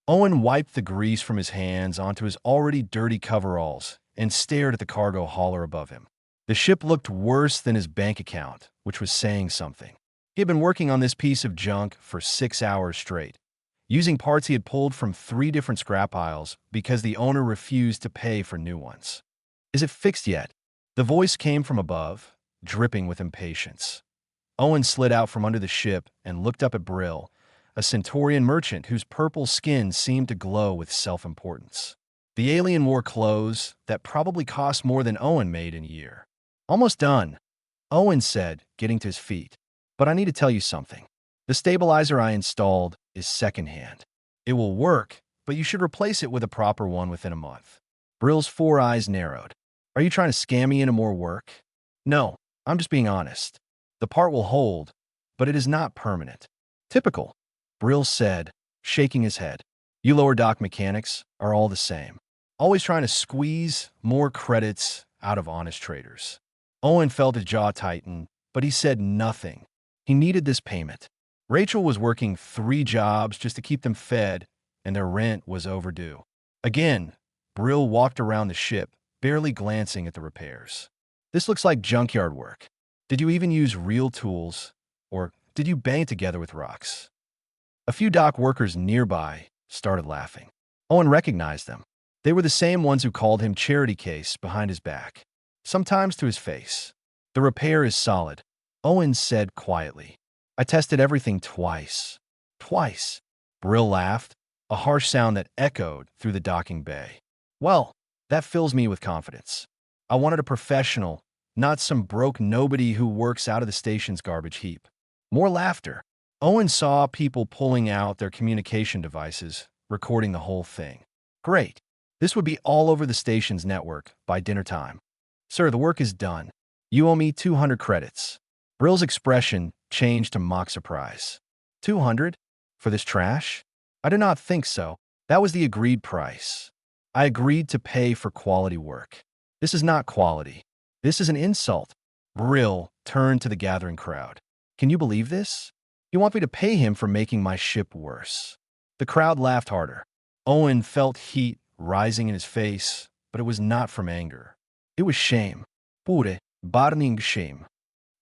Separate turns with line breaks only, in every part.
Owen wiped the grease from his hands onto his already dirty coveralls and stared at the cargo hauler above him. The ship looked worse than his bank account, which was saying something. He had been working on this piece of junk for 6 hours straight, using parts he had pulled from 3 different scrap piles because the owner refused to pay for new ones. "Is it fixed yet?" The voice came from above, dripping with impatience. Owen slid out from under the ship and looked up at Brill, a Centaurian merchant whose purple skin seemed to glow with self-importance. The alien wore clothes that probably cost more than Owen made in a year. "Almost done," Owen said, getting to his feet. "But I need to tell you something. The stabilizer I installed is secondhand. It will work, but you should replace it with a proper one within a month." Brill's 4 eyes narrowed. "Are you trying to scam me into more work?" "No, I'm just being honest. The part will hold, but it is not permanent." "Typical," Brill said, shaking his head. "You lower dock mechanics are all the same. Always trying to squeeze more credits out of honest traders." Owen felt his jaw tighten, but he said nothing. He needed this payment. Rachel was working 3 jobs just to keep them fed, and their rent was overdue. Again, Brill walked around the ship, barely glancing at the repairs. "This looks like junkyard work. Did you even use real tools, or did you bang it together with rocks?" A few dock workers nearby started laughing. Owen recognized them. They were the same ones who called him charity case behind his back, sometimes to his face. "The repair is solid," Owen said quietly. "I tested everything twice." "Twice?" Brill laughed, a harsh sound that echoed through the docking bay. "Well, that fills me with confidence. I wanted a professional, not some broke nobody who works out of the station's garbage heap." More laughter. Owen saw people pulling out their communication devices, recording the whole thing. "Great. This would be all over the station's network by dinner time." "Sir, the work is done. You owe me 200 credits." Brill's expression changed to mock surprise. 200? For this trash? "I do not think so. That was the agreed price. I agreed to pay for quality work." "This is not quality. This is an insult." Brill turned to the gathering crowd. "Can you believe this? You want me to pay him for making my ship worse?" The crowd laughed harder. Owen felt heat rising in his face, but it was not from anger. It was shame. Pure, burning shame.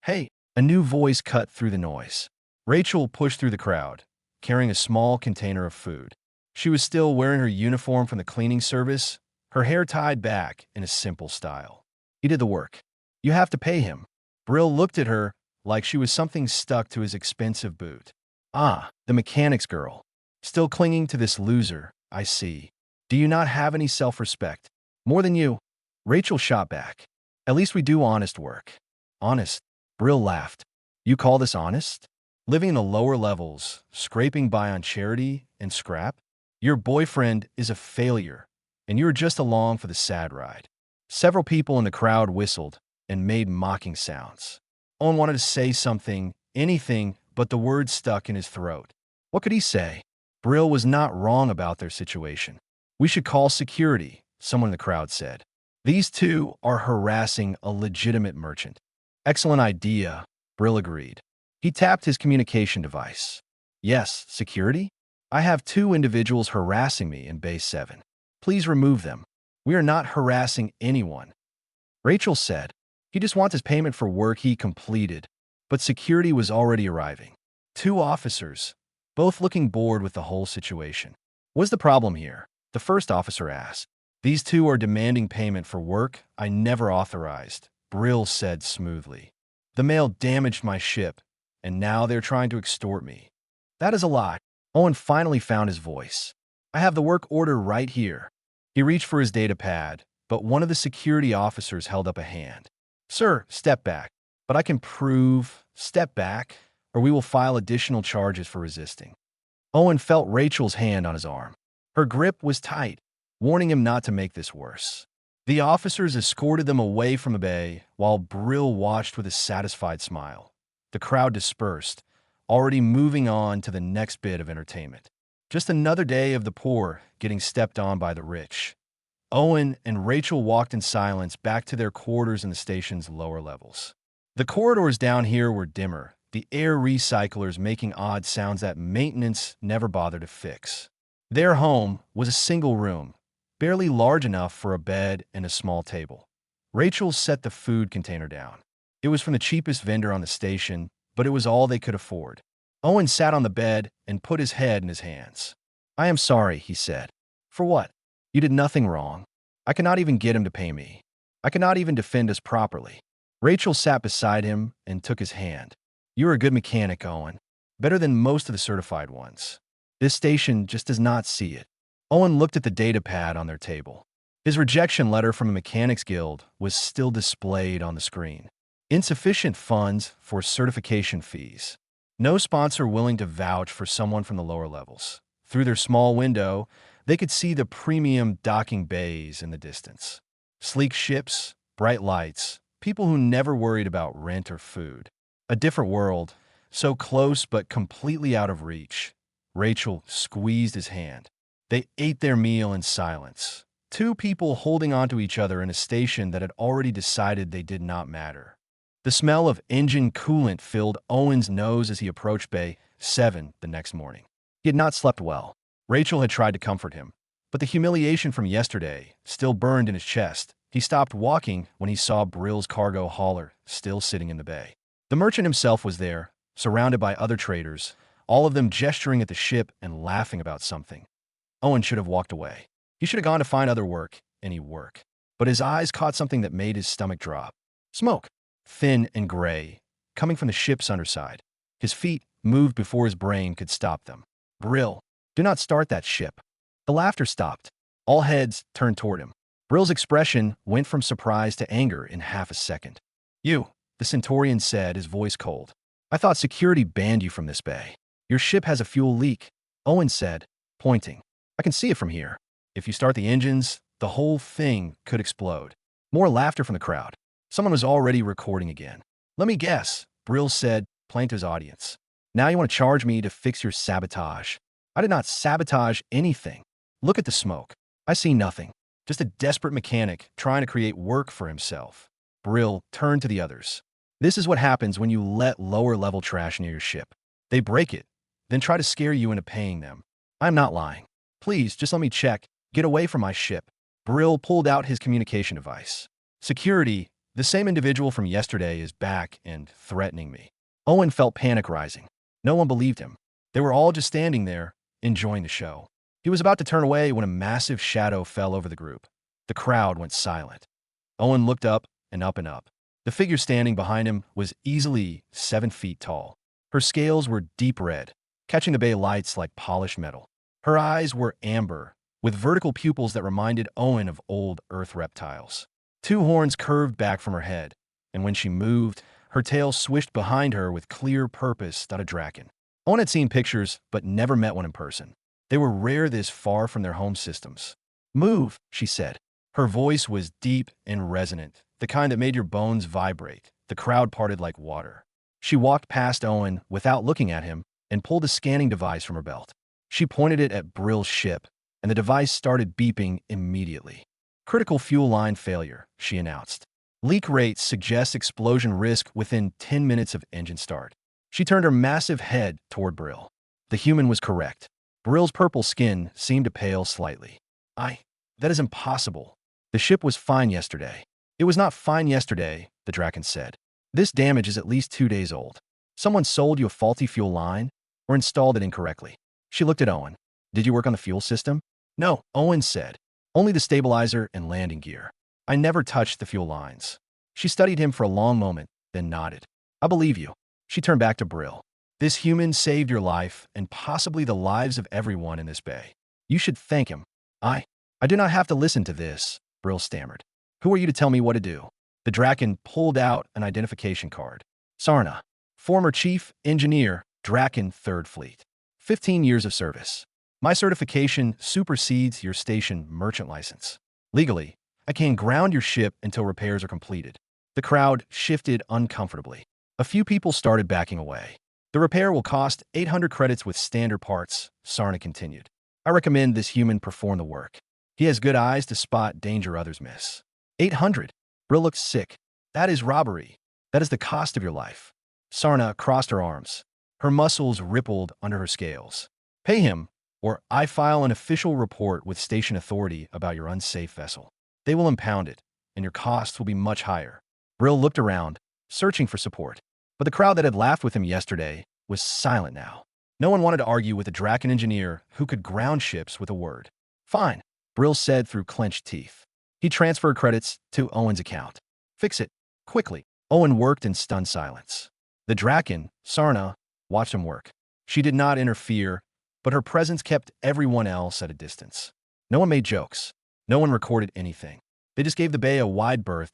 "Hey!" A new voice cut through the noise. Rachel pushed through the crowd, carrying a small container of food. She was still wearing her uniform from the cleaning service, her hair tied back in a simple style. "He did the work. You have to pay him." Brill looked at her like she was something stuck to his expensive boot. "Ah, the mechanics girl. Still clinging to this loser, I see. Do you not have any self-respect?" "More than you," Rachel shot back. "At least we do honest work." "Honest?" Brill laughed. "You call this honest? Living in the lower levels, scraping by on charity and scrap? Your boyfriend is a failure, and you're just along for the sad ride." Several people in the crowd whistled and made mocking sounds. Owen wanted to say something, anything, but the words stuck in his throat. What could he say? Brill was not wrong about their situation. "We should call security," someone in the crowd said. "These two are harassing a legitimate merchant." "Excellent idea," Brill agreed. He tapped his communication device. "Yes, security? I have 2 individuals harassing me in Bay 7. Please remove them. We are not harassing anyone." Rachel said. He just wants his payment for work he completed, but security was already arriving. 2 officers, both looking bored with the whole situation. "What's the problem here?" the first officer asked. "These 2 are demanding payment for work I never authorized," Brill said smoothly. "The mail damaged my ship, and now they're trying to extort me." "That is a lie." Owen finally found his voice. "I have the work order right here." He reached for his data pad, but one of the security officers held up a hand. "Sir, step back. But I can prove..." "Step back, or we will file additional charges for resisting." Owen felt Rachel's hand on his arm. Her grip was tight, warning him not to make this worse. The officers escorted them away from the bay, while Brill watched with a satisfied smile. The crowd dispersed, already moving on to the next bit of entertainment. Just another day of the poor getting stepped on by the rich. Owen and Rachel walked in silence back to their quarters in the station's lower levels. The corridors down here were dimmer, the air recyclers making odd sounds that maintenance never bothered to fix. Their home was a single room, barely large enough for a bed and a small table. Rachel set the food container down. It was from the cheapest vendor on the station, but it was all they could afford. Owen sat on the bed and put his head in his hands. "I am sorry," he said. "For what? You did nothing wrong. I cannot even get him to pay me. I cannot even defend us properly." Rachel sat beside him and took his hand. "You're a good mechanic, Owen. Better than most of the certified ones. This station just does not see it." Owen looked at the data pad on their table. His rejection letter from the Mechanics Guild was still displayed on the screen. Insufficient funds for certification fees. No sponsor willing to vouch for someone from the lower levels. Through their small window, they could see the premium docking bays in the distance. Sleek ships, bright lights, people who never worried about rent or food. A different world, so close but completely out of reach. Rachel squeezed his hand. They ate their meal in silence. Two people holding onto each other in a station that had already decided they did not matter. The smell of engine coolant filled Owen's nose as he approached Bay 7 the next morning. He had not slept well. Rachel had tried to comfort him, but the humiliation from yesterday still burned in his chest. He stopped walking when he saw Brill's cargo hauler still sitting in the bay. The merchant himself was there, surrounded by other traders, all of them gesturing at the ship and laughing about something. Owen should have walked away. He should have gone to find other work, any work. But his eyes caught something that made his stomach drop. Smoke, thin and gray, coming from the ship's underside. His feet moved before his brain could stop them. "Brill, do not start that ship." The laughter stopped. All heads turned toward him. Brill's expression went from surprise to anger in half a second. "You," the Centaurian said, his voice cold. "I thought security banned you from this bay. Your ship has a fuel leak," Owen said, pointing. "I can see it from here. If you start the engines, the whole thing could explode." More laughter from the crowd. Someone was already recording again. "Let me guess," Brill said, playing to his audience. "Now you want to charge me to fix your sabotage. I did not sabotage anything. Look at the smoke. I see nothing. Just a desperate mechanic trying to create work for himself." Brill turned to the others. "This is what happens when you let lower-level trash near your ship. They break it, then try to scare you into paying them. I'm not lying. Please, just let me check. Get away from my ship." Brill pulled out his communication device. "Security, the same individual from yesterday is back and threatening me." Owen felt panic rising. No one believed him. They were all just standing there, enjoying the show. He was about to turn away when a massive shadow fell over the group. The crowd went silent. Owen looked up and up and up. The figure standing behind him was easily 7 feet tall. Her scales were deep red, catching the bay lights like polished metal. Her eyes were amber, with vertical pupils that reminded Owen of old Earth reptiles. 2 horns curved back from her head, and when she moved, her tail swished behind her with clear purpose, not a draken. Owen had seen pictures, but never met one in person. They were rare this far from their home systems. "Move," she said. Her voice was deep and resonant, the kind that made your bones vibrate. The crowd parted like water. She walked past Owen without looking at him and pulled a scanning device from her belt. She pointed it at Brill's ship, and the device started beeping immediately. "Critical fuel line failure," she announced. "Leak rates suggest explosion risk within 10 minutes of engine start." She turned her massive head toward Brill. The human was correct. Brill's purple skin seemed to pale slightly. That is impossible. The ship was fine yesterday." "It was not fine yesterday," the Draken said. "This damage is at least 2 days old. Someone sold you a faulty fuel line or installed it incorrectly." She looked at Owen. "Did you work on the fuel system?" "No," Owen said. "Only the stabilizer and landing gear. I never touched the fuel lines." She studied him for a long moment, then nodded. "I believe you." She turned back to Brill. "This human saved your life and possibly the lives of everyone in this bay. You should thank him." I do not have to listen to this," Brill stammered. "Who are you to tell me what to do?" The Draken pulled out an identification card. "Sarna, former Chief Engineer, Draken 3rd Fleet. 15 years of service. My certification supersedes your station merchant license. Legally, I can ground your ship until repairs are completed." The crowd shifted uncomfortably. A few people started backing away. "The repair will cost 800 credits with standard parts," Sarna continued. "I recommend this human perform the work. He has good eyes to spot danger others miss." 800. Brill looked sick. "That is robbery. That is the cost of your life." Sarna crossed her arms. Her muscles rippled under her scales. "Pay him, or I file an official report with station authority about your unsafe vessel. They will impound it, and your costs will be much higher. Brill looked around, searching for support. But the crowd that had laughed with him yesterday was silent now. No one wanted to argue with a Draken engineer who could ground ships with a word. Fine, Brill said through clenched teeth. He transferred credits to Owen's account. Fix it, quickly. Owen worked in stunned silence. The Draken, Sarna, watched him work. She did not interfere, but her presence kept everyone else at a distance. No one made jokes. No one recorded anything. They just gave the bay a wide berth.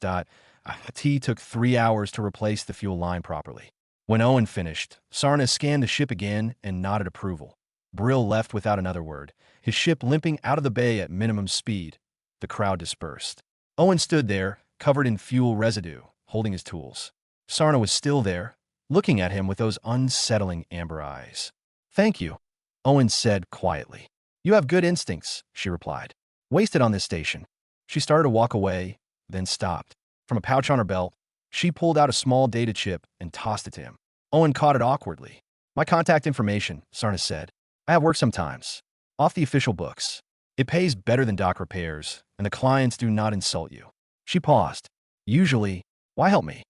T took 3 hours to replace the fuel line properly. When Owen finished, Sarna scanned the ship again and nodded approval. Brill left without another word, his ship limping out of the bay at minimum speed. The crowd dispersed. Owen stood there, covered in fuel residue, holding his tools. Sarna was still there, looking at him with those unsettling amber eyes. Thank you, Owen said quietly. You have good instincts, she replied. Wasted on this station. She started to walk away, then stopped. From a pouch on her belt, she pulled out a small data chip and tossed it to him. Owen caught it awkwardly. My contact information, Sarna said. I have work sometimes. Off the official books. It pays better than dock repairs, and the clients do not insult you. She paused. Usually, why help me?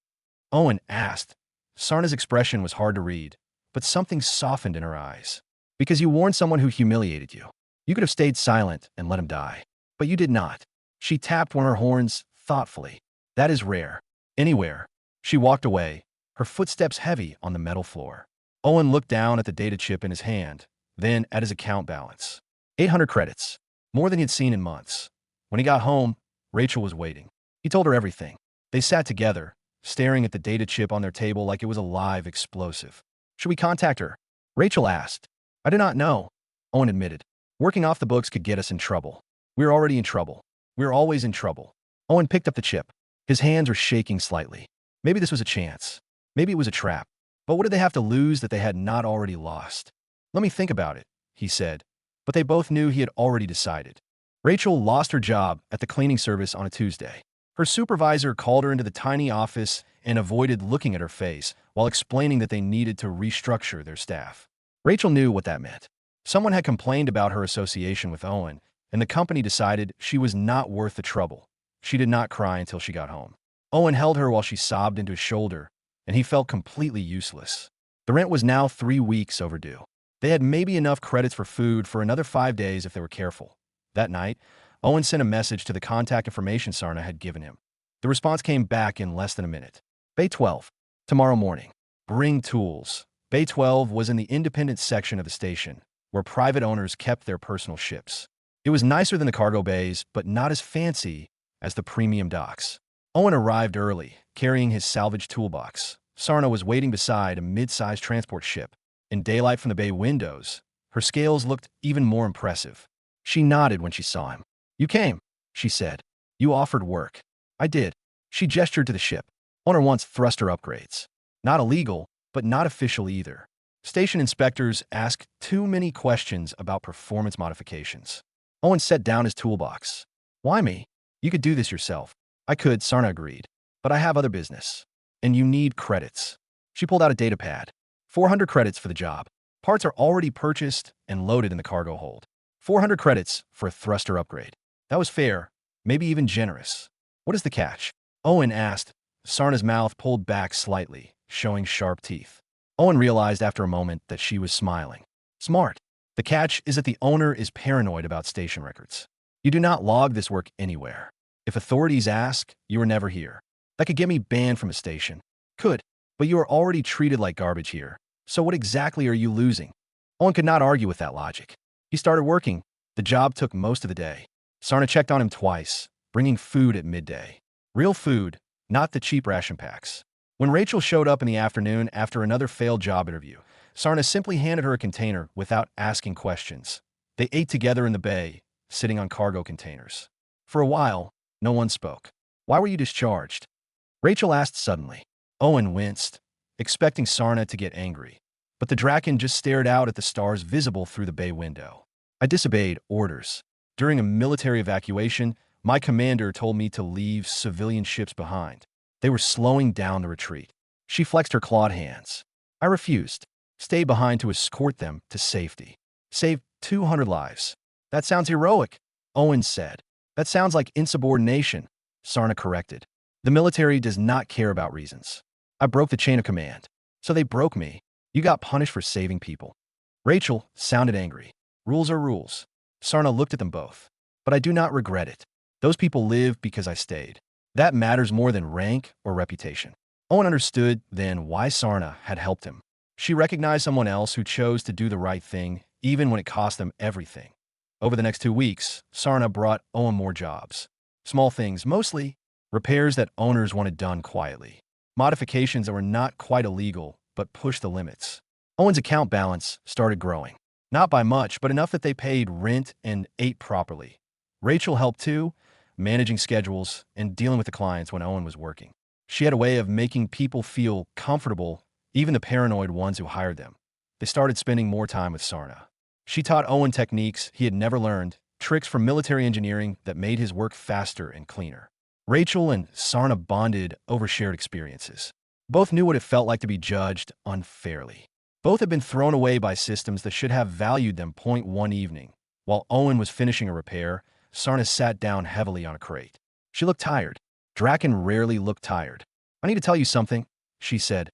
Owen asked. Sarna's expression was hard to read, but something softened in her eyes. Because you warned someone who humiliated you. You could have stayed silent and let him die. But you did not. She tapped one of her horns thoughtfully. That is rare. Anywhere. She walked away, her footsteps heavy on the metal floor. Owen looked down at the data chip in his hand, then at his account balance. 800 credits. More than he'd seen in months. When he got home, Rachel was waiting. He told her everything. They sat together, staring at the data chip on their table like it was a live explosive. Should we contact her? Rachel asked. I do not know, Owen admitted. Working off the books could get us in trouble. We're already in trouble. We're always in trouble. Owen picked up the chip. His hands were shaking slightly. Maybe this was a chance. Maybe it was a trap. But what did they have to lose that they had not already lost? Let me think about it, he said. But they both knew he had already decided. Rachel lost her job at the cleaning service on a Tuesday. Her supervisor called her into the tiny office and avoided looking at her face while explaining that they needed to restructure their staff. Rachel knew what that meant. Someone had complained about her association with Owen, and the company decided she was not worth the trouble. She did not cry until she got home. Owen held her while she sobbed into his shoulder, and he felt completely useless. The rent was now 3 weeks overdue. They had maybe enough credits for food for another 5 days if they were careful. That night, Owen sent a message to the contact information Sarna had given him. The response came back in less than a minute. Bay 12. Tomorrow morning. Bring tools. Bay 12 was in the independent section of the station, where private owners kept their personal ships. It was nicer than the cargo bays, but not as fancy as the premium docks. Owen arrived early, carrying his salvage toolbox. Sarna was waiting beside a mid-sized transport ship. In daylight from the bay windows, her scales looked even more impressive. She nodded when she saw him. You came, she said. You offered work. I did. She gestured to the ship. Owner wants thruster upgrades. Not illegal, but not official either. Station inspectors ask too many questions about performance modifications. Owen set down his toolbox. Why me? You could do this yourself. I could, Sarna agreed. But I have other business. And you need credits. She pulled out a data pad. 400 credits for the job. Parts are already purchased and loaded in the cargo hold. 400 credits for a thruster upgrade. That was fair, maybe even generous. What is the catch? Owen asked. Sarna's mouth pulled back slightly, showing sharp teeth. Owen realized after a moment that she was smiling. Smart. The catch is that the owner is paranoid about station records. You do not log this work anywhere. If authorities ask, you are never here. That could get me banned from a station. Could. But you are already treated like garbage here. So what exactly are you losing? Owen could not argue with that logic. He started working. The job took most of the day. Sarna checked on him twice, bringing food at midday. Real food, not the cheap ration packs. When Rachel showed up in the afternoon after another failed job interview, Sarna simply handed her a container without asking questions. They ate together in the bay, sitting on cargo containers. For a while, no one spoke. Why were you discharged? Rachel asked suddenly. Owen winced, expecting Sarna to get angry. But the Draken just stared out at the stars visible through the bay window. I disobeyed orders. During a military evacuation, my commander told me to leave civilian ships behind. They were slowing down the retreat. She flexed her clawed hands. I refused. Stay behind to escort them to safety. Save 200 lives. That sounds heroic, Owen said. That sounds like insubordination, Sarna corrected. The military does not care about reasons. I broke the chain of command. So they broke me. You got punished for saving people. Rachel sounded angry. Rules are rules. Sarna looked at them both. But I do not regret it. Those people lived because I stayed. That matters more than rank or reputation. Owen understood then why Sarna had helped him. She recognized someone else who chose to do the right thing, even when it cost them everything. Over the next 2 weeks, Sarna brought Owen more jobs. Small things, mostly repairs that owners wanted done quietly. Modifications that were not quite illegal, but pushed the limits. Owen's account balance started growing. Not by much, but enough that they paid rent and ate properly. Rachel helped too, managing schedules and dealing with the clients when Owen was working. She had a way of making people feel comfortable, even the paranoid ones who hired them. They started spending more time with Sarna. She taught Owen techniques he had never learned, tricks from military engineering that made his work faster and cleaner. Rachel and Sarna bonded over shared experiences. Both knew what it felt like to be judged unfairly. Both had been thrown away by systems that should have valued them. One evening, while Owen was finishing a repair, Sarna sat down heavily on a crate. She looked tired. Draken rarely looked tired. I need to tell you something, she said.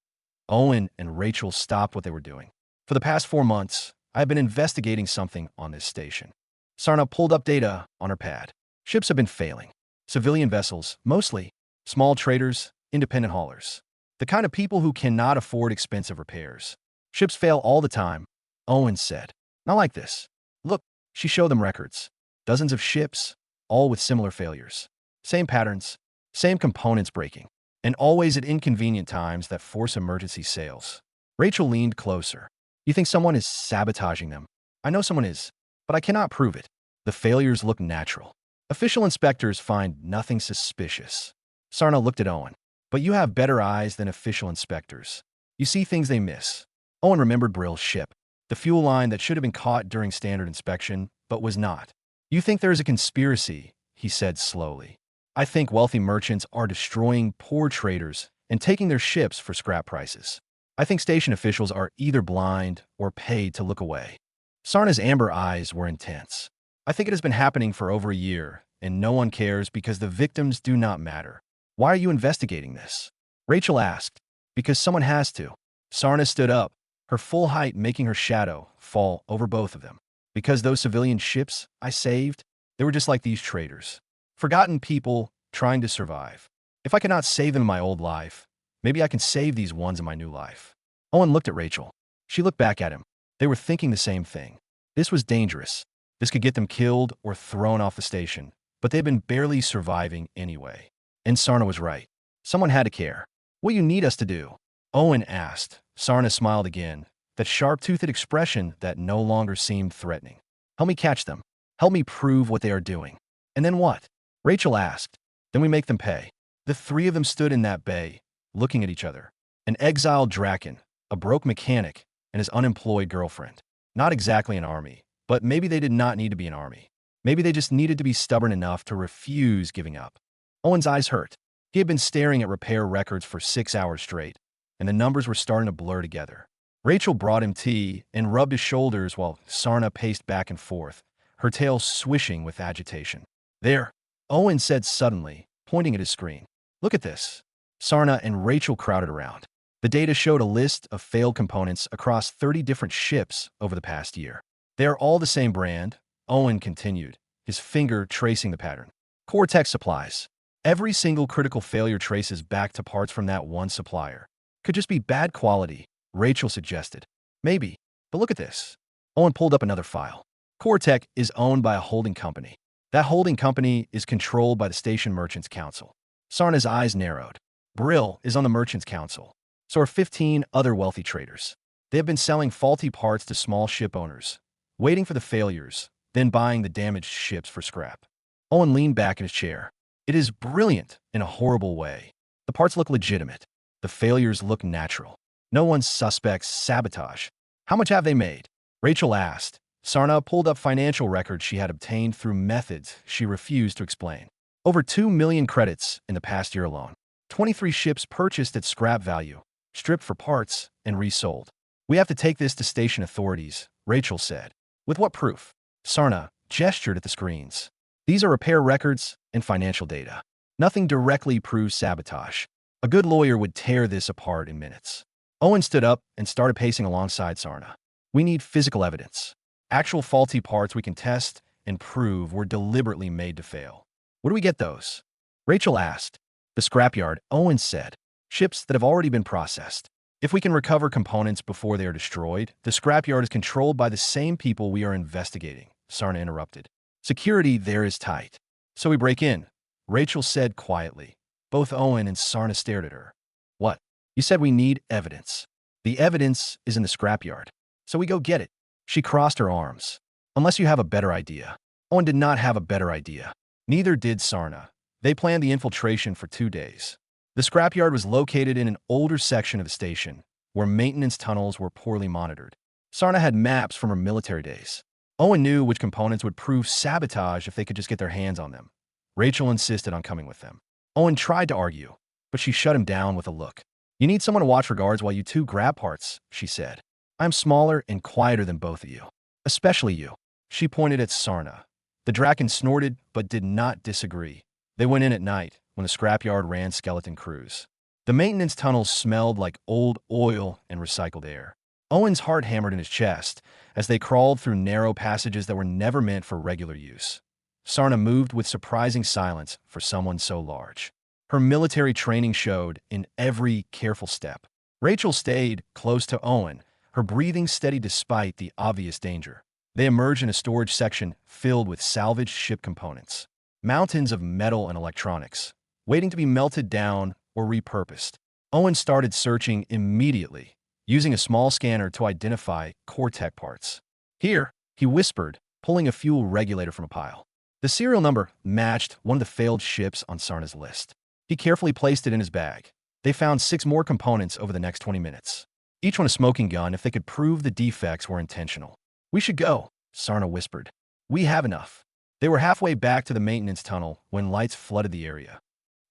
Owen and Rachel stopped what they were doing. For the past 4 months, I have been investigating something on this station. Sarna pulled up data on her pad. Ships have been failing. Civilian vessels, mostly. Small traders, independent haulers. The kind of people who cannot afford expensive repairs. Ships fail all the time, Owen said. Not like this. Look, she showed them records. Dozens of ships, all with similar failures. Same patterns, same components breaking, and always at inconvenient times that force emergency sales. Rachel leaned closer. You think someone is sabotaging them? I know someone is, but I cannot prove it. The failures look natural. Official inspectors find nothing suspicious. Sarna looked at Owen. But you have better eyes than official inspectors. You see things they miss. Owen remembered Brill's ship, the fuel line that should have been caught during standard inspection, but was not. You think there is a conspiracy, he said slowly. I think wealthy merchants are destroying poor traders and taking their ships for scrap prices. I think station officials are either blind or paid to look away. Sarna's amber eyes were intense. I think it has been happening for over a year, and no one cares because the victims do not matter. Why are you investigating this? Rachel asked. Because someone has to. Sarna stood up, her full height making her shadow fall over both of them. Because those civilian ships I saved, they were just like these traders. Forgotten people trying to survive. If I could not save them in my old life, maybe I can save these ones in my new life. Owen looked at Rachel. She looked back at him. They were thinking the same thing. This was dangerous. This could get them killed or thrown off the station, but they'd been barely surviving anyway. And Sarna was right. Someone had to care. What you need us to do? Owen asked. Sarna smiled again, that sharp-toothed expression that no longer seemed threatening. Help me catch them. Help me prove what they are doing. And then what? Rachel asked. Then we make them pay. The 3 of them stood in that bay, looking at each other. An exiled Draken, a broke mechanic, and his unemployed girlfriend. Not exactly an army, but maybe they did not need to be an army. Maybe they just needed to be stubborn enough to refuse giving up. Owen's eyes hurt. He had been staring at repair records for 6 hours straight, and the numbers were starting to blur together. Rachel brought him tea and rubbed his shoulders while Sarna paced back and forth, her tail swishing with agitation. There, Owen said suddenly, pointing at his screen. Look at this. Sarna and Rachel crowded around. The data showed a list of failed components across 30 different ships over the past year. They are all the same brand, Owen continued, his finger tracing the pattern. Core Tech Supplies. Every single critical failure traces back to parts from that one supplier. Could just be bad quality, Rachel suggested. Maybe, but look at this. Owen pulled up another file. Core Tech is owned by a holding company. That holding company is controlled by the Station Merchants Council. Sarna's eyes narrowed. Brill is on the Merchants Council. So are 15 other wealthy traders. They have been selling faulty parts to small ship owners, waiting for the failures, then buying the damaged ships for scrap. Owen leaned back in his chair. It is brilliant in a horrible way. The parts look legitimate. The failures look natural. No one suspects sabotage. How much have they made? Rachel asked. Sarna pulled up financial records she had obtained through methods she refused to explain. Over 2 million credits in the past year alone. 23 ships purchased at scrap value, stripped for parts, and resold. We have to take this to station authorities, Rachel said. With what proof? Sarna gestured at the screens. These are repair records and financial data. Nothing directly proves sabotage. A good lawyer would tear this apart in minutes. Owen stood up and started pacing alongside Sarna. We need physical evidence. Actual faulty parts we can test and prove were deliberately made to fail. Where do we get those? Rachel asked. The scrapyard, Owen said. Ships that have already been processed. If we can recover components before they are destroyed, the scrapyard is controlled by the same people we are investigating, Sarna interrupted. Security there is tight. So we break in, Rachel said quietly. Both Owen and Sarna stared at her. What? You said we need evidence. The evidence is in the scrapyard. So we go get it. She crossed her arms. Unless you have a better idea. Owen did not have a better idea. Neither did Sarna. They planned the infiltration for 2 days. The scrapyard was located in an older section of the station, where maintenance tunnels were poorly monitored. Sarna had maps from her military days. Owen knew which components would prove sabotage if they could just get their hands on them. Rachel insisted on coming with them. Owen tried to argue, but she shut him down with a look. You need someone to watch for guards while you two grab parts, she said. I'm smaller and quieter than both of you. Especially you. She pointed at Sarna. The Draken snorted, but did not disagree. They went in at night, when the scrapyard ran skeleton crews. The maintenance tunnels smelled like old oil and recycled air. Owen's heart hammered in his chest as they crawled through narrow passages that were never meant for regular use. Sarna moved with surprising silence for someone so large. Her military training showed in every careful step. Rachel stayed close to Owen, her breathing steady despite the obvious danger. They emerged in a storage section filled with salvaged ship components. Mountains of metal and electronics, waiting to be melted down or repurposed. Owen started searching immediately, using a small scanner to identify core tech parts. Here, he whispered, pulling a fuel regulator from a pile. The serial number matched one of the failed ships on Sarna's list. He carefully placed it in his bag. They found 6 more components over the next 20 minutes. Each one a smoking gun if they could prove the defects were intentional. We should go, Sarna whispered. We have enough. They were halfway back to the maintenance tunnel when lights flooded the area.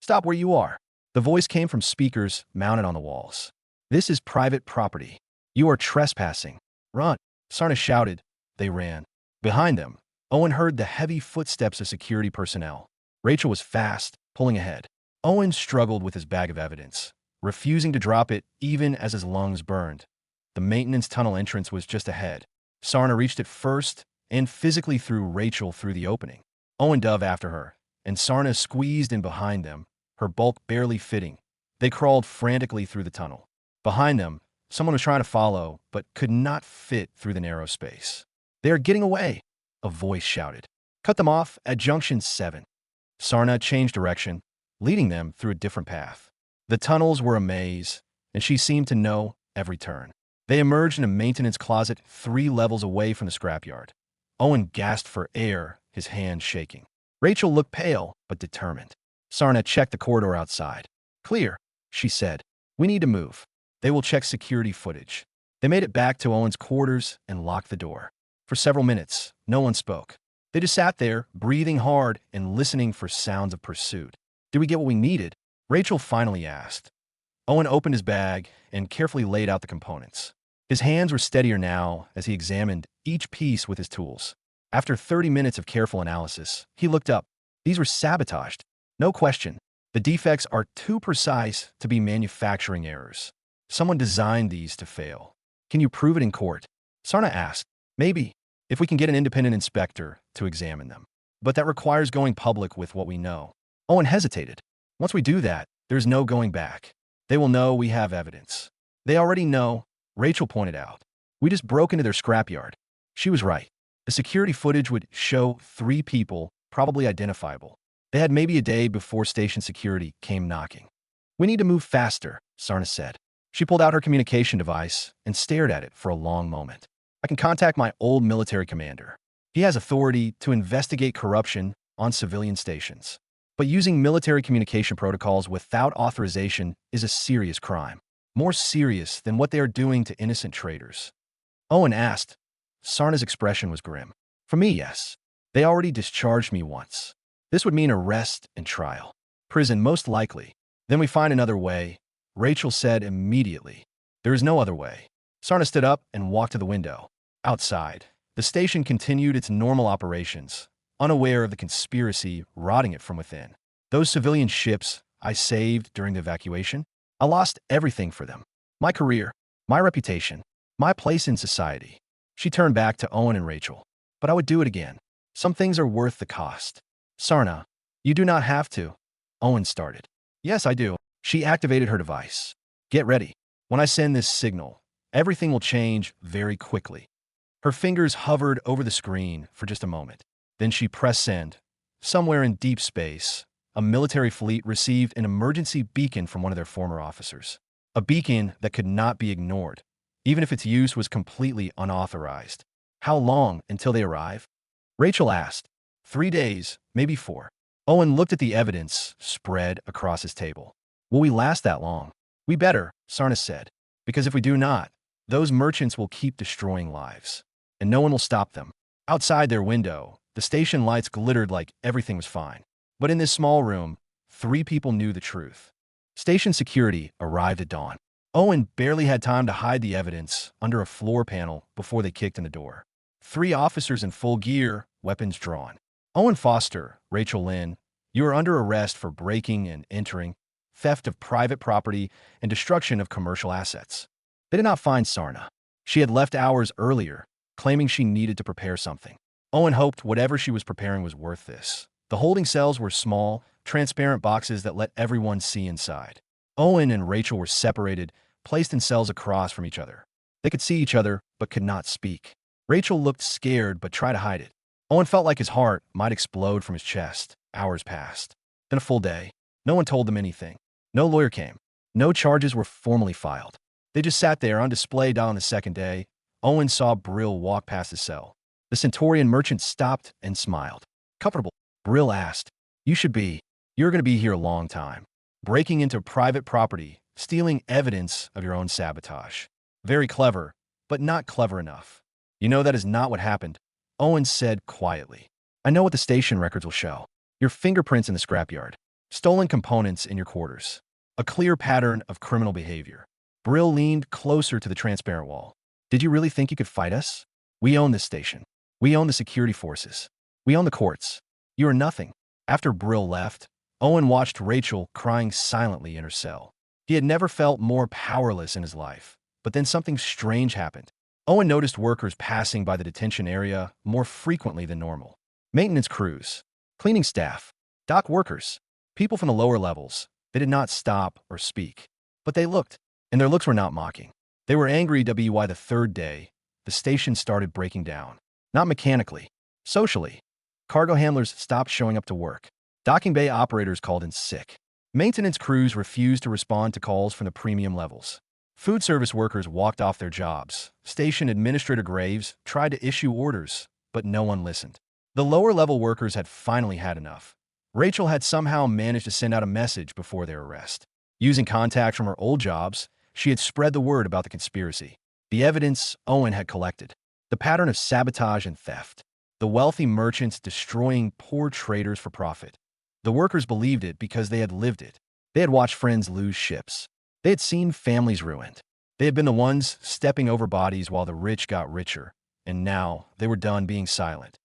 Stop where you are. The voice came from speakers mounted on the walls. This is private property. You are trespassing. Run, Sarna shouted. They ran. Behind them, Owen heard the heavy footsteps of security personnel. Rachel was fast, pulling ahead. Owen struggled with his bag of evidence, refusing to drop it even as his lungs burned. The maintenance tunnel entrance was just ahead. Sarna reached it first and physically threw Rachel through the opening. Owen dove after her, and Sarna squeezed in behind them, her bulk barely fitting. They crawled frantically through the tunnel. Behind them, someone was trying to follow, but could not fit through the narrow space. They are getting away, a voice shouted. Cut them off at junction 7. Sarna changed direction, leading them through a different path. The tunnels were a maze, and she seemed to know every turn. They emerged in a maintenance closet 3 levels away from the scrapyard. Owen gasped for air, his hands shaking. Rachel looked pale, but determined. Sarna checked the corridor outside. Clear, she said. We need to move. They will check security footage. They made it back to Owen's quarters and locked the door. For several minutes, no one spoke. They just sat there, breathing hard and listening for sounds of pursuit. Did we get what we needed? Rachel finally asked. Owen opened his bag and carefully laid out the components. His hands were steadier now as he examined each piece with his tools. After 30 minutes of careful analysis, he looked up. These were sabotaged. No question. The defects are too precise to be manufacturing errors. Someone designed these to fail. Can you prove it in court? Sarna asked. Maybe, if we can get an independent inspector to examine them. But that requires going public with what we know. Owen hesitated. Once we do that, there's no going back. They will know we have evidence. They already know, Rachel pointed out. We just broke into their scrapyard. She was right. The security footage would show 3 people, probably identifiable. They had maybe a day before station security came knocking. We need to move faster, Sarna said. She pulled out her communication device and stared at it for a long moment. I can contact my old military commander. He has authority to investigate corruption on civilian stations. But using military communication protocols without authorization is a serious crime. More serious than what they are doing to innocent traders. Owen asked. Sarna's expression was grim. For me, yes. They already discharged me once. This would mean arrest and trial. Prison, most likely. Then we find another way, Rachel said immediately. There is no other way. Sarna stood up and walked to the window. Outside, The station continued its normal operations, unaware of the conspiracy rotting it from within. Those civilian ships I saved during the evacuation, I lost everything for them. My career, my reputation, my place in society. She turned back to Owen and Rachel. But I would do it again. Some things are worth the cost. Sarna, you do not have to. Owen started. Yes, I do. She activated her device. Get ready. When I send this signal, everything will change very quickly. Her fingers hovered over the screen for just a moment. Then she pressed send. Somewhere in deep space, a military fleet received an emergency beacon from one of their former officers. A beacon that could not be ignored, even if its use was completely unauthorized. How long until they arrive? Rachel asked. 3 days, maybe 4. Owen looked at the evidence spread across his table. Will we last that long? We better, Sarna said, because if we do not, those merchants will keep destroying lives, and no one will stop them. Outside their window, the station lights glittered like everything was fine. But in this small room, 3 people knew the truth. Station security arrived at dawn. Owen barely had time to hide the evidence under a floor panel before they kicked in the door. 3 officers in full gear, weapons drawn. Owen Foster, Rachel Lynn, you are under arrest for breaking and entering, theft of private property, and destruction of commercial assets. They did not find Sarna. She had left hours earlier, claiming she needed to prepare something. Owen hoped whatever she was preparing was worth this. The holding cells were small, transparent boxes that let everyone see inside. Owen and Rachel were separated, placed in cells across from each other. They could see each other, but could not speak. Rachel looked scared, but tried to hide it. Owen felt like his heart might explode from his chest. Hours passed. Then a full day. No one told them anything. No lawyer came. No charges were formally filed. They just sat there on display on the second day. Owen saw Brill walk past his cell. The Centaurian merchant stopped and smiled. Comfortable? Brill asked. You should be. You're going to be here a long time. Breaking into private property, stealing evidence of your own sabotage. Very clever, but not clever enough. You know that is not what happened, Owen said quietly. I know what the station records will show. Your fingerprints in the scrapyard. Stolen components in your quarters. A clear pattern of criminal behavior. Brill leaned closer to the transparent wall. Did you really think you could fight us? We own this station. We own the security forces. We own the courts. You are nothing. After Brill left, Owen watched Rachel crying silently in her cell. He had never felt more powerless in his life. But then something strange happened. Owen noticed workers passing by the detention area more frequently than normal. Maintenance crews, cleaning staff, dock workers, people from the lower levels. They did not stop or speak. But they looked, and their looks were not mocking. They were angry. WY the third day, the station started breaking down. Not mechanically, socially. Cargo handlers stopped showing up to work. Docking bay operators called in sick. Maintenance crews refused to respond to calls from the premium levels. Food service workers walked off their jobs. Station Administrator Graves tried to issue orders, but no one listened. The lower-level workers had finally had enough. Rachel had somehow managed to send out a message before their arrest. Using contacts from her old jobs, she had spread the word about the conspiracy. The evidence Owen had collected. The pattern of sabotage and theft. The wealthy merchants destroying poor traders for profit. The workers believed it because they had lived it. They had watched friends lose ships. They had seen families ruined. They had been the ones stepping over bodies while the rich got richer, and now they were done being silent.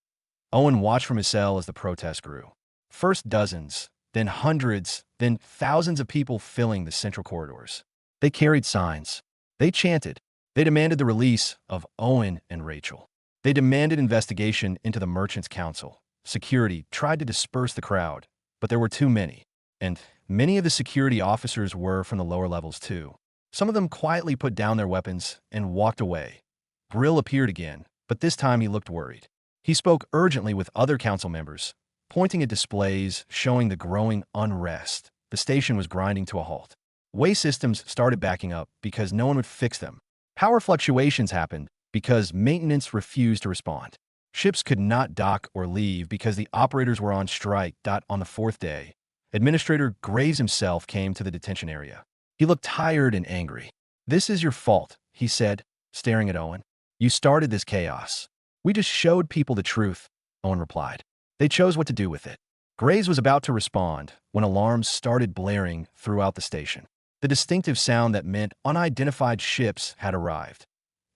Owen watched from his cell as the protest grew. First dozens, then hundreds, then thousands of people filling the central corridors. They carried signs. They chanted. They demanded the release of Owen and Rachel. They demanded investigation into the Merchants' Council. Security tried to disperse the crowd, but there were too many. And many of the security officers were from the lower levels too. Some of them quietly put down their weapons and walked away. Brill appeared again, but this time he looked worried. He spoke urgently with other council members, pointing at displays showing the growing unrest. The station was grinding to a halt. Way systems started backing up because no one would fix them. Power fluctuations happened because maintenance refused to respond. Ships could not dock or leave because the operators were on strike. On the 4th day, Administrator Graves himself came to the detention area. He looked tired and angry. This is your fault, he said, staring at Owen. You started this chaos. We just showed people the truth, Owen replied. They chose what to do with it. Graves was about to respond when alarms started blaring throughout the station. The distinctive sound that meant unidentified ships had arrived.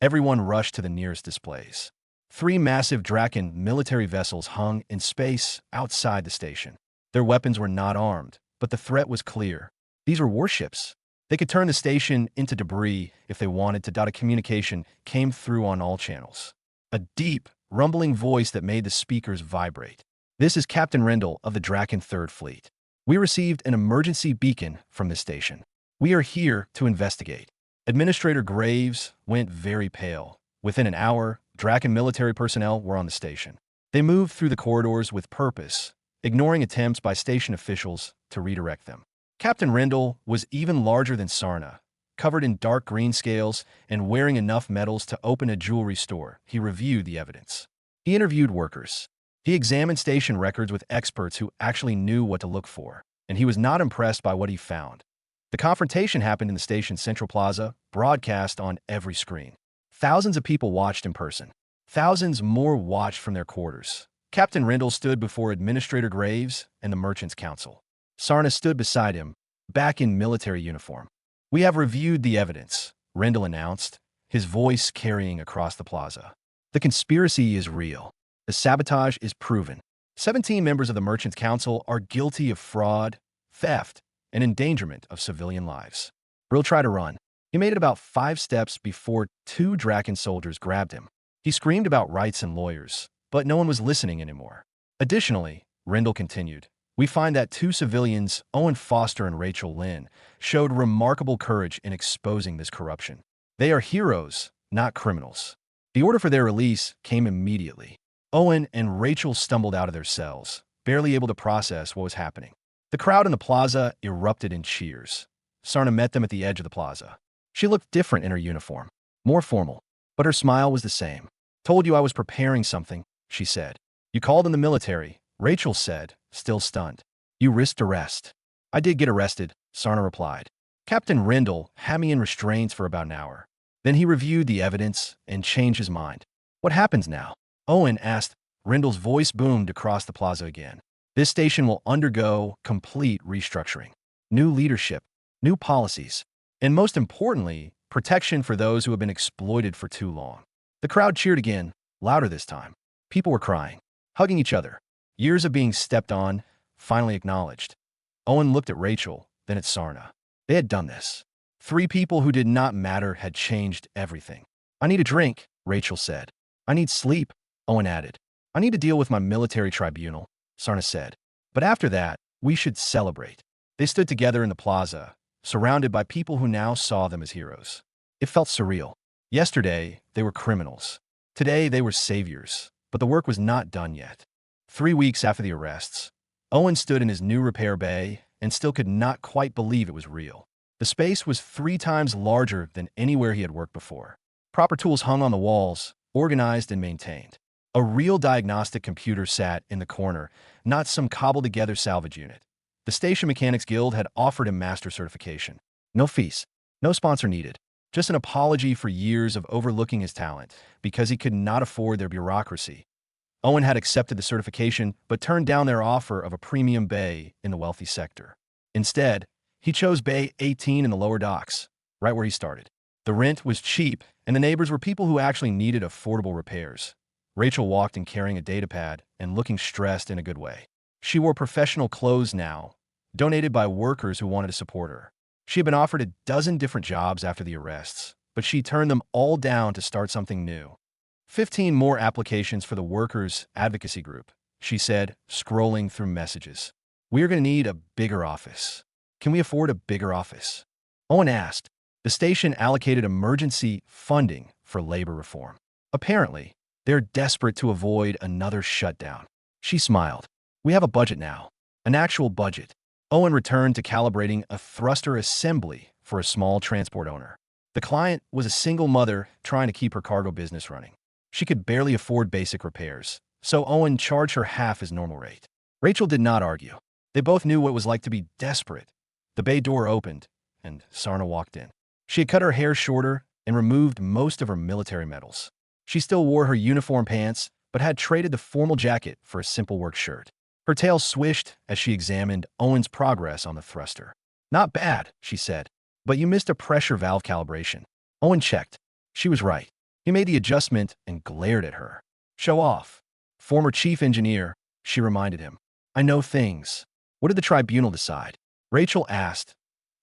Everyone rushed to the nearest displays. Three massive Draken military vessels hung in space outside the station. Their weapons were not armed, but the threat was clear. These were warships. They could turn the station into debris if they wanted to. Data communication came through on all channels. A deep, rumbling voice that made the speakers vibrate. "This is Captain Rendell of the Draken 3rd Fleet. We received an emergency beacon from the station. We are here to investigate." Administrator Graves went very pale. Within an hour, Draken military personnel were on the station. They moved through the corridors with purpose, ignoring attempts by station officials to redirect them. Captain Rendell was even larger than Sarna, covered in dark green scales and wearing enough medals to open a jewelry store. He reviewed the evidence. He interviewed workers. He examined station records with experts who actually knew what to look for, and he was not impressed by what he found. The confrontation happened in the station's central plaza, broadcast on every screen. Thousands of people watched in person. Thousands more watched from their quarters. Captain Rendell stood before Administrator Graves and the Merchants' Council. Sarna stood beside him, back in military uniform. "We have reviewed the evidence," Rendell announced, his voice carrying across the plaza. "The conspiracy is real. The sabotage is proven. 17 members of the Merchants' Council are guilty of fraud, theft, and endangerment of civilian lives." Brill tried to run. He made it about 5 steps before 2 Draken soldiers grabbed him. He screamed about rights and lawyers, but no one was listening anymore. Additionally, Rendell continued, "We find that 2 civilians, Owen Foster and Rachel Lynn, showed remarkable courage in exposing this corruption. They are heroes, not criminals." The order for their release came immediately. Owen and Rachel stumbled out of their cells, barely able to process what was happening. The crowd in the plaza erupted in cheers. Sarna met them at the edge of the plaza. She looked different in her uniform, more formal, but her smile was the same. "Told you I was preparing something," she said. "You called in the military," Rachel said, still stunned. "You risked arrest." "I did get arrested," Sarna replied. Captain Rendell had me in restraints for about an hour. Then he reviewed the evidence and changed his mind. "What happens now?" Owen asked. Rendell's voice boomed across the plaza again. "This station will undergo complete restructuring. New leadership, new policies, and most importantly, protection for those who have been exploited for too long." The crowd cheered again, louder this time. People were crying, hugging each other. Years of being stepped on, finally acknowledged. Owen looked at Rachel, then at Sarna. They had done this. 3 people who did not matter had changed everything. "I need a drink," Rachel said. "I need sleep," Owen added. "I need to deal with my military tribunal," Sarna said. "But after that, we should celebrate." They stood together in the plaza, surrounded by people who now saw them as heroes. It felt surreal. Yesterday, they were criminals. Today, they were saviors. But the work was not done yet. 3 weeks after the arrests, Owen stood in his new repair bay and still could not quite believe it was real. The space was 3 times larger than anywhere he had worked before. Proper tools hung on the walls, organized and maintained. A real diagnostic computer sat in the corner, not some cobbled-together salvage unit. The Station Mechanics Guild had offered him master certification. No fees, no sponsor needed. Just an apology for years of overlooking his talent because he could not afford their bureaucracy. Owen had accepted the certification but turned down their offer of a premium bay in the wealthy sector. Instead, he chose Bay 18 in the lower docks, right where he started. The rent was cheap, and the neighbors were people who actually needed affordable repairs. Rachel walked in carrying a datapad and looking stressed in a good way. She wore professional clothes now, donated by workers who wanted to support her. She had been offered a dozen different jobs after the arrests, but she turned them all down to start something new. 15 more applications for the Workers' Advocacy Group, she said, scrolling through messages. "We are going to need a bigger office. Can we afford a bigger office?" Owen asked. The station allocated emergency funding for labor reform. Apparently, they're desperate to avoid another shutdown. She smiled. "We have a budget now. An actual budget." Owen returned to calibrating a thruster assembly for a small transport owner. The client was a single mother trying to keep her cargo business running. She could barely afford basic repairs, so Owen charged her half his normal rate. Rachel did not argue. They both knew what it was like to be desperate. The bay door opened, and Sarna walked in. She had cut her hair shorter and removed most of her military medals. She still wore her uniform pants, but had traded the formal jacket for a simple work shirt. Her tail swished as she examined Owen's progress on the thruster. "Not bad," she said, "but you missed a pressure valve calibration." Owen checked. She was right. He made the adjustment and glared at her. Show off. Former chief engineer, she reminded him. I know things. What did the tribunal decide? Rachel asked.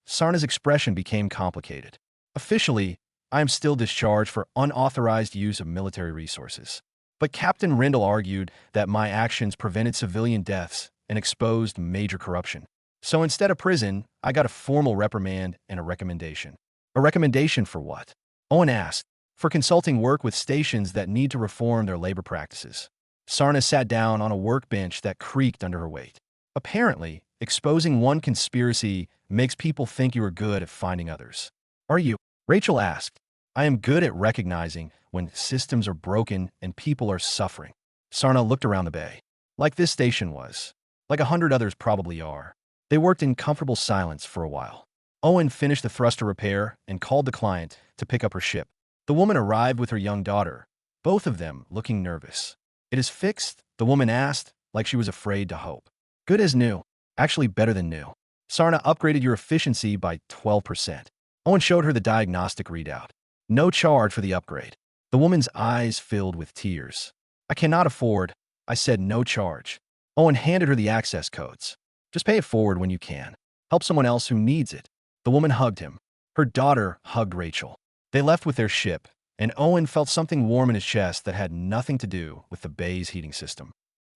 Sarna's expression became complicated. Officially, I am still discharged for unauthorized use of military resources. But Captain Rindle argued that my actions prevented civilian deaths and exposed major corruption. So instead of prison, I got a formal reprimand and a recommendation. A recommendation for what? Owen asked. For consulting work with stations that need to reform their labor practices. Sarna sat down on a workbench that creaked under her weight. Apparently, exposing one conspiracy makes people think you are good at finding others. Are you? Rachel asked. I am good at recognizing when systems are broken and people are suffering. Sarna looked around the bay. Like this station was. Like 100 others probably are. They worked in comfortable silence for a while. Owen finished the thruster repair and called the client to pick up her ship. The woman arrived with her young daughter, both of them looking nervous. It is fixed? The woman asked, like she was afraid to hope. Good as new. Actually better than new. Sarna upgraded your efficiency by 12%. Owen showed her the diagnostic readout. No charge for the upgrade. The woman's eyes filled with tears. I cannot afford. I said no charge. Owen handed her the access codes. Just pay it forward when you can. Help someone else who needs it. The woman hugged him. Her daughter hugged Rachel. They left with their ship, and Owen felt something warm in his chest that had nothing to do with the bay's heating system.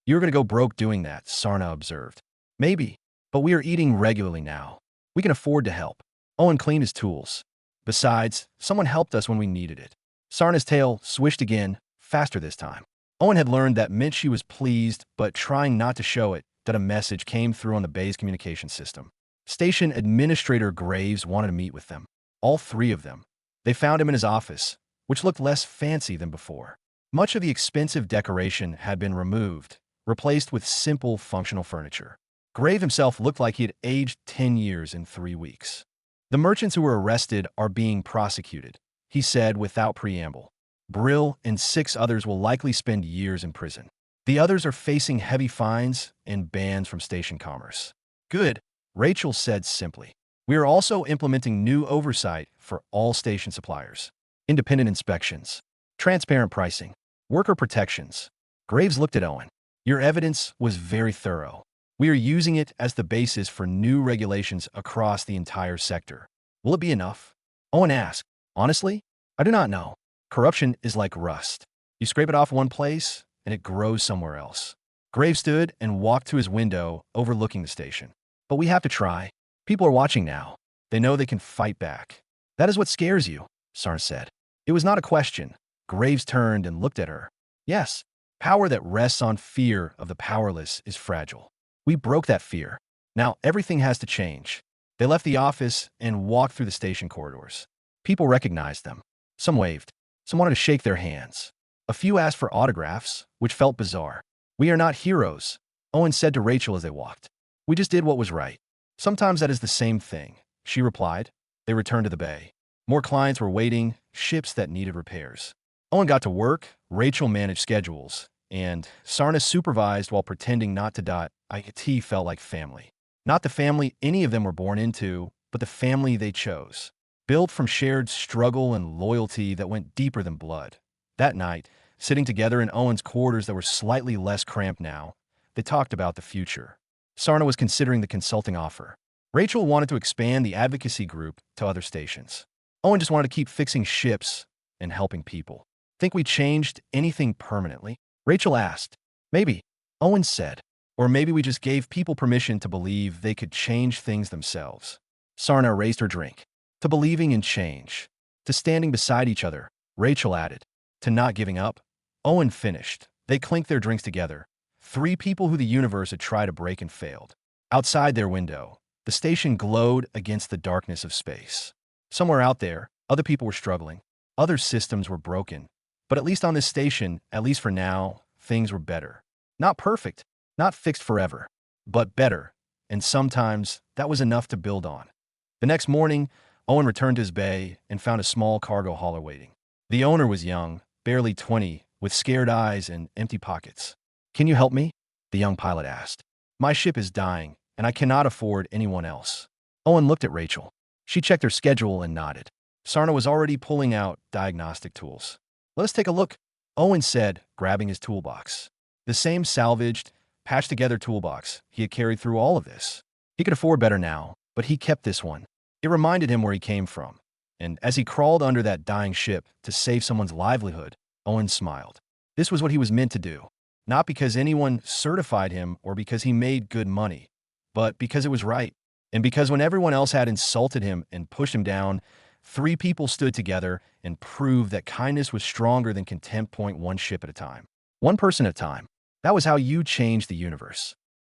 You're going to go broke doing that, Sarna observed. Maybe, but we are eating regularly now. We can afford to help. Owen cleaned his tools. Besides, someone helped us when we needed it. Sarna's tail swished again, faster this time. Owen had learned that meant she was pleased, but trying not to show it, that a message came through on the bay's communication system. Station Administrator Graves wanted to meet with them. All three of them. They found him in his office, which looked less fancy than before. Much of the expensive decoration had been removed, replaced with simple, functional furniture. Grave himself looked like he had aged 10 years in 3 weeks. The merchants who were arrested are being prosecuted, he said without preamble. Brill and 6 others will likely spend years in prison. The others are facing heavy fines and bans from station commerce. Good, Rachel said simply. We are also implementing new oversight for all station suppliers. Independent inspections. Transparent pricing. Worker protections. Graves looked at Owen. Your evidence was very thorough. We are using it as the basis for new regulations across the entire sector. Will it be enough? Owen asked. Honestly, I do not know. Corruption is like rust. You scrape it off one place, and it grows somewhere else. Graves stood and walked to his window overlooking the station. But we have to try. People are watching now. They know they can fight back. That is what scares you, Sarna said. It was not a question. Graves turned and looked at her. Yes, power that rests on fear of the powerless is fragile. We broke that fear. Now everything has to change. They left the office and walked through the station corridors. People recognized them. Some waved. Some wanted to shake their hands. A few asked for autographs, which felt bizarre. We are not heroes, Owen said to Rachel as they walked. We just did what was right. Sometimes that is the same thing, she replied. They returned to the bay. More clients were waiting, ships that needed repairs. Owen got to work, Rachel managed schedules, and Sarna supervised while pretending not to dot. IT felt like family. Not the family any of them were born into, but the family they chose. Built from shared struggle and loyalty that went deeper than blood. That night, sitting together in Owen's quarters that were slightly less cramped now, they talked about the future. Sarna was considering the consulting offer. Rachel wanted to expand the advocacy group to other stations. Owen just wanted to keep fixing ships and helping people. Think we changed anything permanently? Rachel asked. Maybe, Owen said. Or maybe we just gave people permission to believe they could change things themselves. Sarna raised her drink. To believing in change. To standing beside each other, Rachel added. To not giving up. Owen finished. They clinked their drinks together. 3 people who the universe had tried to break and failed. Outside their window, the station glowed against the darkness of space. Somewhere out there, other people were struggling. Other systems were broken. But at least on this station, at least for now, things were better. Not perfect, not fixed forever, but better. And sometimes that was enough to build on. The next morning, Owen returned to his bay and found a small cargo hauler waiting. The owner was young, barely 20, with scared eyes and empty pockets. Can you help me? The young pilot asked. My ship is dying, and I cannot afford anyone else. Owen looked at Rachel. She checked her schedule and nodded. Sarna was already pulling out diagnostic tools. Let us take a look. Owen said, grabbing his toolbox. The same salvaged, patched-together toolbox he had carried through all of this. He could afford better now, but he kept this one. It reminded him where he came from. And as he crawled under that dying ship to save someone's livelihood, Owen smiled. This was what he was meant to do. Not because anyone certified him or because he made good money, but because it was right. And because when everyone else had insulted him and pushed him down, three people stood together and proved that kindness was stronger than contempt. One ship at a time. One person at a time. That was how you changed the universe.